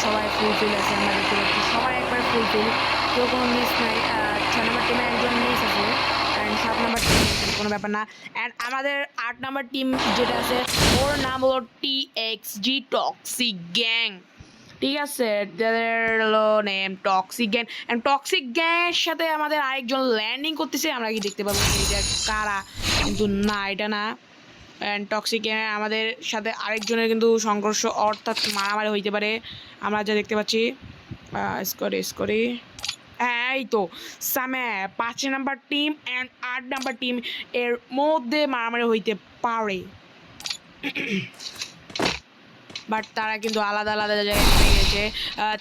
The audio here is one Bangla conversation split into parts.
সবাই ফুলফিল আছে, আমরা দেখতে পাচ্ছি সবাই একবার ফুলফিল, কেউ কোনো মিস নাই। 6 নম্বর টিমে একজন মিস আছে, অ্যান্ড 7 নম্বর টিম কোনো ব্যাপার না। অ্যান্ড আমাদের 8 নম্বর টিম যেটা আছে ওর নাম হলো TXG টক্সিক গ্যাং। ঠিক আছে, তাদের হলো name toxic gang. And toxic গ্যাংয়ের সাথে আমাদের আরেকজন ল্যান্ডিং করতেছে, আমরা কি দেখতে পাবো এটা কারা, কিন্তু না এটা না। অ্যান্ড টক্সিক গ্যাংয়ে আমাদের সাথে আরেকজনের কিন্তু সংঘর্ষ অর্থাৎ মারামারি হইতে পারে, আমরা যা দেখতে পাচ্ছি। স্কোরি হ্যাঁ এই তো সামে 5 number team and 8 number team এর মধ্যে মারামারি হইতে পারে, বাট তারা কিন্তু আলাদা আলাদা জায়গায় নেমে গেছে।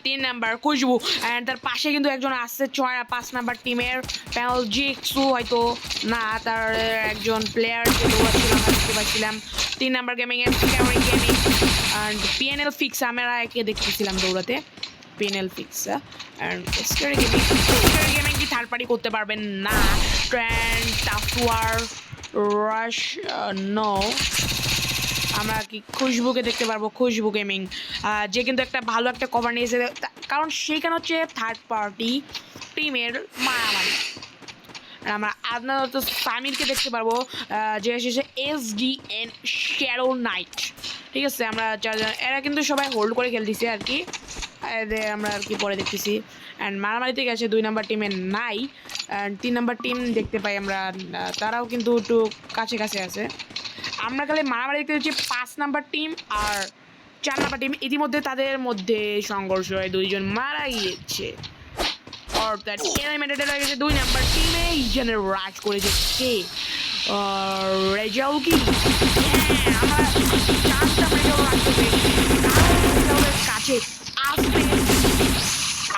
3 নাম্বার খুশবু অ্যান্ড তার পাশে কিন্তু একজন আসছে 5 নাম্বার টিমের প্যানেল জিক্সু, হয়তো না তার একজন প্লেয়ার যে দৌড়াচ্ছিল আমরা দেখতে পাচ্ছিলাম। 3 নাম্বার গেমিং এর গেমিং অ্যান্ড PNL ফিক্স আমরা একে দেখতেছিলাম দৌড়াতে, PNL fix and scary gaming কি থার্ড পার্টি করতে পারবেন না। ট্রেন্ড টাফওয়ার রাশ নো, আমরা কি খুশবুকে দেখতে পারবো, খুশবু গেমিং যে কিন্তু একটা ভালো একটা কভার নিয়েছে, কারণ সেইখানে হচ্ছে থার্ড পার্টি টিমের মারামারি। আমরা আদনাত সামিরকে দেখতে পারবো যে এসেছে SDN শ্যাডো নাইট। ঠিক আছে, আমরা এরা কিন্তু সবাই হোল্ড করে খেলতেছে আর কি, আমরা আর কি পরে দেখতেছি। অ্যান্ড মারামারিতে গেছে 2 নাম্বার টিমে নাই, অ্যান্ড 3 নাম্বার টিম দেখতে পাই আমরা, তারাও কিন্তু একটু কাছে কাছে আছে। আমরা খালি মারামারি দেখতে হচ্ছে 5 নাম্বার টিম আর 4 নাম্বার টিম, ইতিমধ্যে তাদের মধ্যে সংঘর্ষ হয়, 2 জন মারা গিয়েছে, অর্থাৎ এলিমিনেটেড হয়ে গেছে 2 নাম্বার টিমে। এইখানে রাজ করেছে কে, রেজাউল কি, আমরা জানতাম রেজাউল রাজ করবে, রেজাউলের কাছে আসবে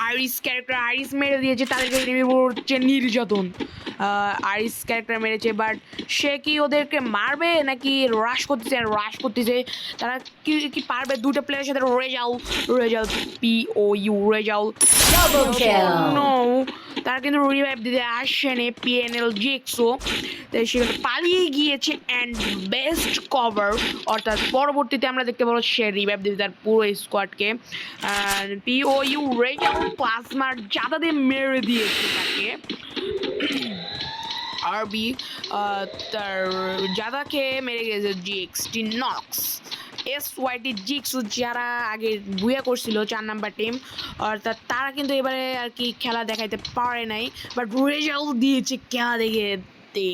আইরিস ক্যারেক্টার, আইরিস মেরে দিয়েছে, তাদেরকে হচ্ছে নির্যাতন। আইরিস ক্যারেক্টার মেরেছে, বাট সে কি ওদেরকে মারবে নাকি রাশ করতেছে, তারা কি পারবে? 2টা প্লেয়ারের সাথে রেজাউল POU রেজাউল নো, তারা কিন্তু রিভাইভ দিতে আসেনি PNL জিক্সো, তাই সেখানে পালিয়ে গিয়েছে। অ্যান্ড বেস্ট কভার, অর্থাৎ পরবর্তীতে আমরা দেখতে পাবো সে রিভাইভ দিতে তার পুরো স্কোয়াডকে। POU রেজাউল প্লাজমার জাদা দিয়ে মেরে দিয়েছে তাকে, আরবি তার জাদাকে মেরে গেছে GXT নক্স SYT জিক্সু, যারা আগে বুয়া করছিল 4 নাম্বার টিম, অর্থাৎ তারা কিন্তু এবারে আর কি খেলা দেখাইতে পারে নাই, বাট রেজাল্ট দিয়েছে খেলা দেখতে,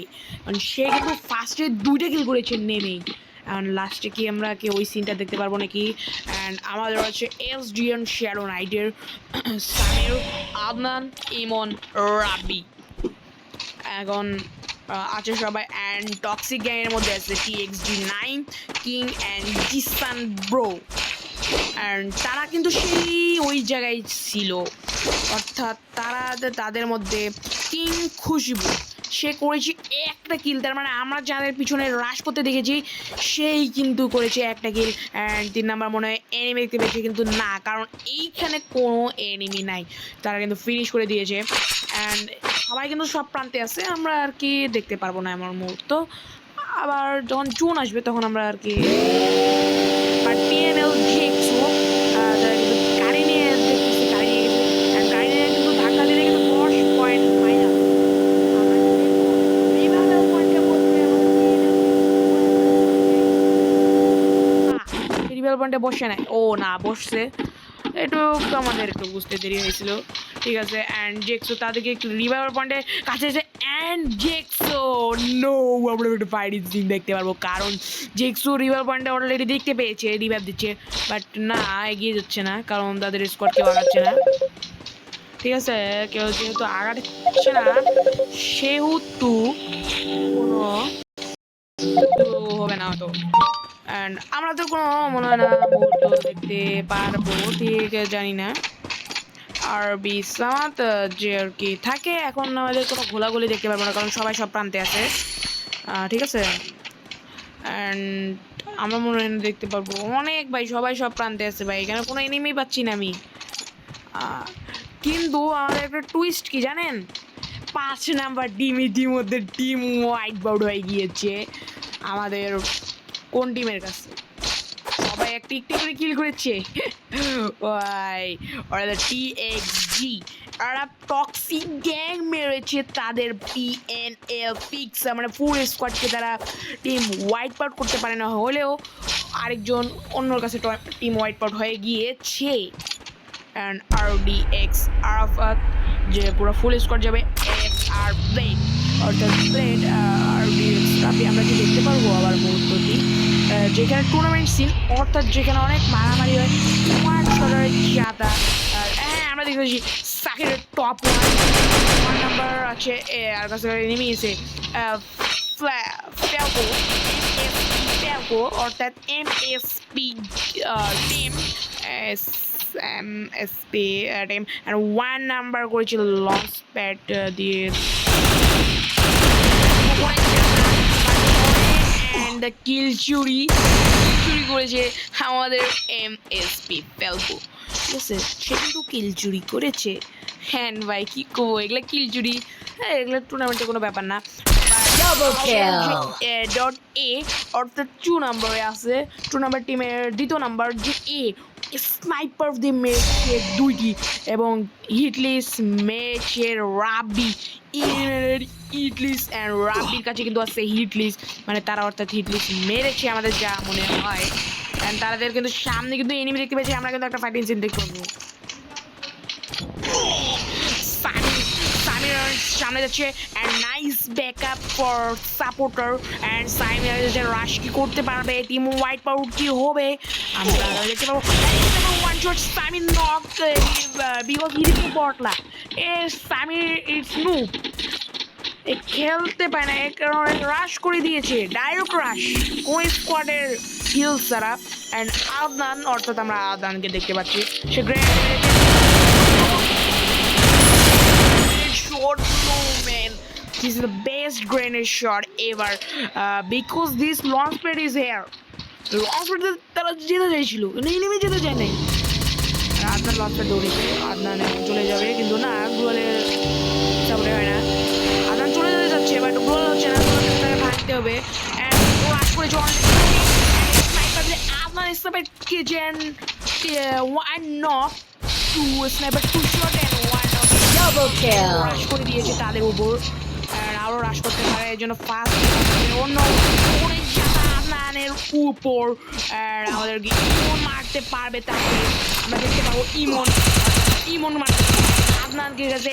মানে সে কিন্তু ফার্স্টে 2টা কিল করেছে নেমেই। অ্যান্ড লাস্টে কি আমরা কি ওই সিনটা দেখতে পারবো নাকি? অ্যান্ড আমাদের হচ্ছে SDN শ্যাডো নাইটের সামির, আদনান, ইমন, রাবি এখন আছে সবাই। অ্যান্ড টক্সিক গ্যাংয়ের মধ্যে আছে TXG9 king and Jisan bro, and তারা কিন্তু সেই ওই জায়গায় ছিল, অর্থাৎ তাদের মধ্যে কিং খুশবু সে করেছে একটা কিল, তার মানে আমরা যাদের পিছনে রাশ করতে দেখেছি সেই কিন্তু করেছে একটা কিল। অ্যান্ড 3 নাম্বার মনে হয় এনিমি দেখতে পেয়েছে, কিন্তু না, কারণ এইখানে কোনো এনিমি নাই, তারা কিন্তু ফিনিশ করে দিয়েছে। অ্যান্ড সবাই কিন্তু সব প্রান্তে আছে, আমরা আর কি দেখতে পারবো না এমন মুহূর্ত, আবার যখন জুন আসবে তখন আমরা আর কি। বাট PNL জিক্সো তারা কিন্তু গাড়ি নিয়ে দেখতেছি, গাড়ি নিয়ে গেছে, গাড়ি নিয়ে কিন্তু ধাক্কা দিলে কিন্তু 10 পয়েন্ট ফাইনাল। রিভাল পয়েন্টে বসে নাই, ও না বসছে, একটু আমাদের একটু বুঝতে দেরি হয়েছিল। ঠিক আছে, অ্যান্ড জেক্সো তাদেরকে একটু রিভাইভার পয়েন্টের কাছে এসে, অ্যান্ড জেক্সো নো, আমরা একটু ফাইটিং সিন দেখতে পারবো, কারণ জেক্সো রিভাইভার পয়েন্টে অলরেডি দেখতে পেয়েছে, রিভাইভ দিচ্ছে, বাট না এগিয়ে যাচ্ছে না, কারণ তাদের স্কোয়াড কেউ আগাচ্ছে না। ঠিক আছে, কেউ যেহেতু আগাচ্ছে না সেহেতু কোনো হবে না হয়তো, অ্যান্ড আমরা তো কোনো মনে হয় না মুহূর্ত দেখতে পারবো, ঠিক জানি না। আর বিসাত যে আর কি থাকে, এখন আমাদের কোনো ঘোলাগুলি দেখতে পারবো না, কারণ সবাই সব প্রান্তে আছে। ঠিক আছে, অ্যান্ড আমরা মনে হয় দেখতে পারবো অনেক, ভাই সবাই সব প্রান্তে আছে ভাই, এখানে কোনো এনিমি পাচ্ছি না আমি। কিন্তু আমাদের একটা টুইস্ট কি জানেন, 5 নাম্বার টিম ইতিমধ্যে টিম হোয়াইট বোর্ড হয়ে গিয়েছে আমাদের কোন টিমের কাছে, সবাই একটি একটি করে কিল করেছে ভাই। ওরা টিএক্সজি ওরা টক্সিক গ্যাং মেরেছে তাদের পিএনএল ফিক্স মানে ফুল স্কোয়াডকে তারা টিম ওয়াইট আউট করতে পারে না, হলেও আরেকজন অন্যর কাছে টিম ওয়াইট আউট হয়ে গিয়েছে। অ্যান্ড আরডিএক্স আরাফাত যে পুরো ফুল স্কোয়াড যাবে এফ আর ব্লেড অর্থাৎ ব্লেড আরডিএক্স কাপে আমরা কি দেখতে পারবো আবার মুহূর্তটি যেখানে টুর্নামেন্ট সিন অর্থাৎ যেখানে অনেক মারামারি হয় ওয়ান শটারের জাতা। হ্যাঁ আমরা দেখেছি সাকিরের টপ ওয়ান নাম্বার আছে আর কাছে নেমে এসে ফ্যালকো ফ্যালকো অর্থাৎ এমএসপি টিম এমএসপি টিম আর ওয়ান নাম্বার করেছিল লঞ্চ প্যাড দিয়ে দ্য কিল চুরি করেছে আমাদের এমএসপি ফ্যালকো। ঠিক আছে, সে কিন্তু কিল চুরি করেছে। হ্যাঁ ভাই কি করবো, এগুলো কিল চুরি, হ্যাঁ এগুলো টুর্নামেন্টের কোনো ব্যাপার না। ডট এ অর্থাৎ 2 নম্বরে আছে টুর্নামেন্ট টিমের দ্বিতীয় নাম্বার যে এ স্নাইপার দিয়ে মেরেছে 2টি এবং হিটলিস মেরেছে রাবি হিটলিস অ্যান্ড রাবির কাছে কিন্তু আছে হিটলিস মানে তারা অর্থাৎ হিটলিস মেরেছে আমাদের যা মনে হয়। অ্যান্ড তাদের কিন্তু সামনে কিন্তু এনিমি দেখতে পেয়েছি, আমরা কিন্তু একটা ফাইটিং সিন দেখতে পাবো। সামনে যাচ্ছে and nice backup for supporter and সাইমির যে রাশ কি করতে পারবে, টিম হোয়াইট আউট কি হবে আমরা দেখতে পাবো। ওয়ান শট সাইমির নক বিকজ হি ডিডন্ট বটলা এ সাইমির ইটস নুব এ খেলতে পায় না, এর কারণে রাশ করে দিয়েছে ডাইরেক্ট রাশ কোন স্কোয়াডের হিল ছাড়া। অ্যান্ড আদনান অর্থাৎ আমরা আদনানকে দেখতে পাচ্ছি সে grenade shot. No man, this is the best grenade shot ever because this launch pad is here. Launch pad তারা যেতে চাইছিল কিন্তু এনিমি যেতে চায় নাই। আদনান লঞ্চ প্যাড দৌড়েছে, আদনান চলে যাবে কিন্তু না গ্লোয়ালের সাপোর্টে হয় না। আদনান চলে যেতে যাচ্ছে বাট গ্লোয়াল হচ্ছে না, গ্লোয়ালকে ভাঙতে হবে। অ্যান্ড ও রাশ করে জন স্নাইপার দিয়ে Adnan sniper kitchen one knock two sniper two shot and one Double kill. Rush করে দিয়েছে তাদের উপর, আরো রাশ করতে পারে এই জন্য ফার্স্ট অন্য আদনানের উপর আমাদের ইমন মারতে পারবে, তাহলে আমরা দেখতে পাবো ইমন মারতে আদনানকে কাছে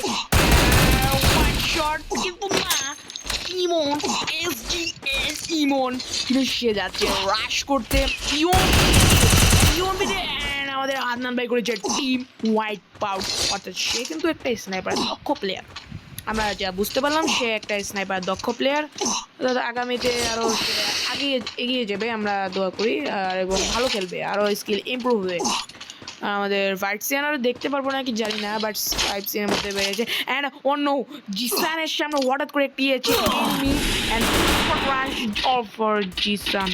ওয়ান শট কিন্তু না ইমন এসজিএস ইমন কিন্তু সে যাচ্ছে রাশ করতে ইমন বিদে আমাদের আদনান ভাই করেছে টিম হোয়াইট আউট অর্থাৎ সে কিন্তু একটা স্নাইপার দক্ষ প্লেয়ার। আমরা যা বুঝতে পারলাম সে একটা স্নাইপার দক্ষ প্লেয়ার, আগামীতে আরও এগিয়ে যাবে আমরা দোয়া করি আর এবং ভালো খেলবে, আরও স্কিল ইমপ্রুভ হবে। আমাদের ফাইট সিন আরও দেখতে পারবো না কি জানি না বাট ফাইট সিনের মধ্যে বেড়েছে। অ্যান্ড অন্য জিসানের সামনে হঠাৎ করে একটি enemy and rush off for Jisan